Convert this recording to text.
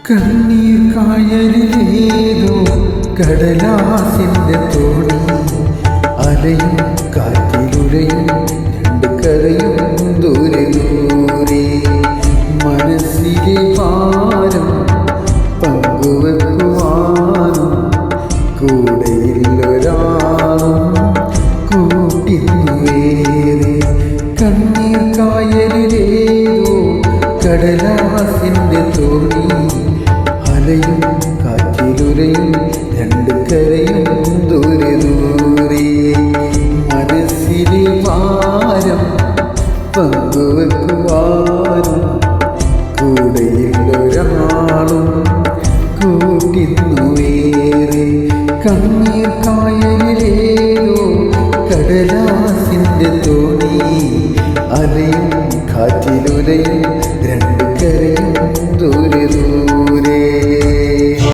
കണ്ണീർ കായലിലേതോ കടലാസിന്റെ തോണി, അലയും കാറ്റിലുലയും രണ്ട് കരയും ദൂരെ ദൂരെ. മനസ്സിലെ ഭാരം പങ്കുവെക്കുവാനും കൂടെയില്ലൊരാളും കൂട്ടിന്നുവേറെ. കണ്ണീർ കായലിലേതോ കടലാസിന്റെ തോണി, അലയും കാറ്റിലുലയും രണ്ട് കരയും ദൂരെ ദൂരെ. മനസ്സിലെ ഭാരം പങ്കുവെക്കുവാനും കൂടെയില്ലൊരാളും കൂട്ടിന്നുവേറെ. കണ്ണീർ കായലിലേതോ കടലാസിന്റെ തോണി, അലയും കാറ്റിലുലയും രണ്ട് കരയും ദൂരെ ദൂരെ.